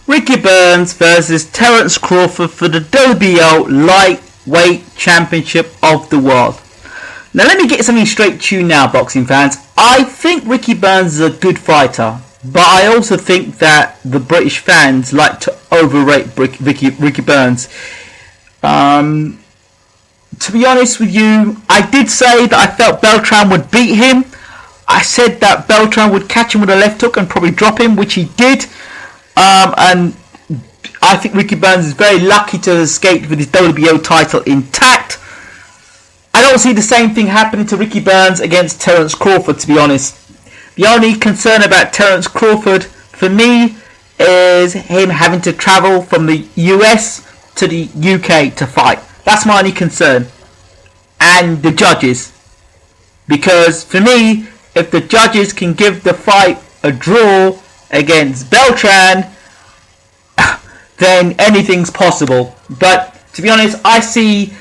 Ricky Burns versus Terrence Crawford for the WBO Lightweight Championship of the World. Now let me get something straight to you now, boxing fans. I think Ricky Burns is a good fighter, but I also think that the British fans like to overrate Ricky Burns. To be honest with you, I did say that I felt Beltran would beat him. I said that Beltran would catch him with a left hook and probably drop him, which he did. And I think Ricky Burns is very lucky to have escaped with his WBO title intact. I don't see the same thing happening to Ricky Burns against Terrence Crawford, to be honest. The only concern about Terrence Crawford, for me, is him having to travel from the US to the UK to fight. That's my only concern. And the judges. Because for me, if the judges can give the fight a draw against Beltran, then anything's possible. But to be honest, I see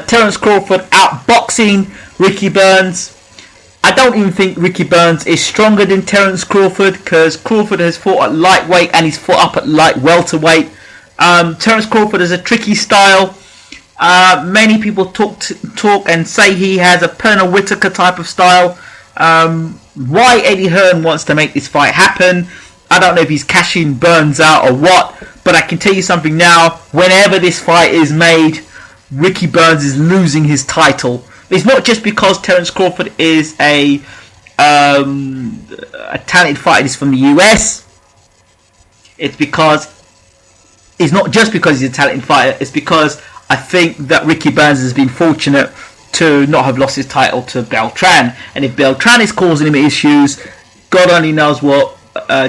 Terrence Crawford outboxing Ricky Burns. I don't even think Ricky Burns is stronger than Terrence Crawford, because Crawford has fought at lightweight and he's fought up at light welterweight. Terrence Crawford is a tricky style. Many people talk and say he has a Pernell Whitaker type of style. Why Eddie Hearn wants to make this fight happen, I don't know if he's cashing Burns out or what, but I can tell you something now. Whenever this fight is made, Ricky Burns is losing his title. It's not just because Terrence Crawford is a talented fighter. He's from the US. It's not just because he's a talented fighter. It's because I think that Ricky Burns has been fortunate to not have lost his title to Beltran. And if Beltran is causing him issues, God only knows what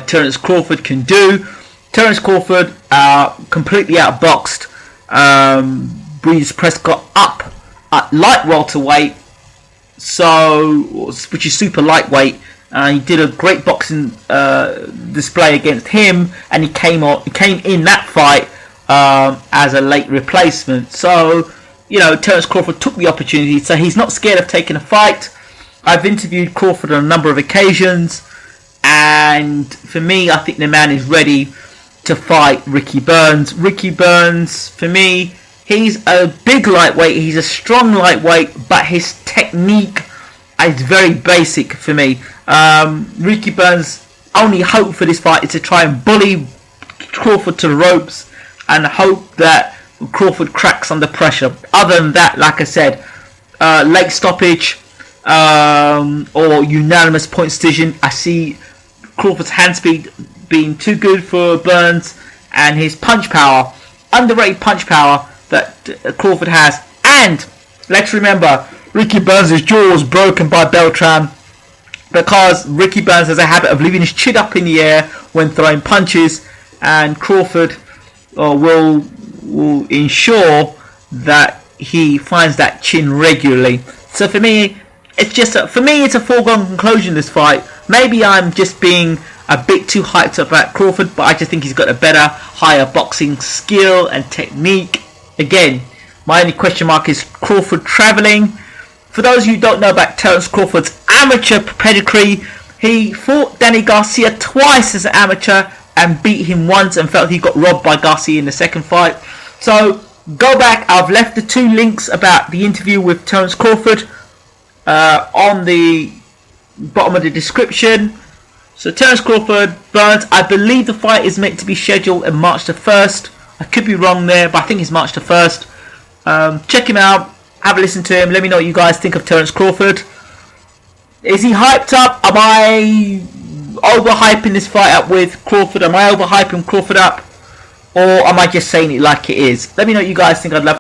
Terrence Crawford can do. Terrence Crawford completely outboxed Breeze Prescott up at light welterweight, which is super lightweight. He did a great boxing display against him, and he came in that fight as a late replacement. So, you know, Terrence Crawford took the opportunity, so he's not scared of taking a fight. I've interviewed Crawford on a number of occasions, and for me, I think the man is ready to fight Ricky Burns. Ricky Burns, for me, he's a big lightweight, he's a strong lightweight, but his technique is very basic for me. Ricky Burns' only hope for this fight is to try and bully Crawford to the ropes and hope that Crawford cracks under pressure. Other than that, like I said, late stoppage or unanimous point decision. I see Crawford's hand speed being too good for Burns, and his punch power, underrated punch power that Crawford has. And let's remember, Ricky Burns' jaw was broken by Beltran because Ricky Burns has a habit of leaving his chin up in the air when throwing punches, and Crawford will ensure that he finds that chin regularly. So for me, it's a foregone conclusion, this fight. Maybe I'm just being a bit too hyped up about Crawford, but I just think he's got a better, higher boxing skill and technique. Again, my only question mark is Crawford travelling. For those of you who don't know about Terrence Crawford's amateur pedigree, he fought Danny Garcia twice as an amateur and beat him once, and felt he got robbed by Garcia in the second fight. So go back. I've left the two links about the interview with Terrence Crawford on the bottom of the description. So Terrence Crawford, Burns, I believe the fight is meant to be scheduled on March the 1st. I could be wrong there, but I think it's March the 1st. Check him out, have a listen to him, let me know what you guys think of Terrence Crawford. Is he hyped up? Am I overhyping this fight up with Crawford? Am I overhyping Crawford up? Or am I just saying it like it is? Let me know what you guys think. I'd love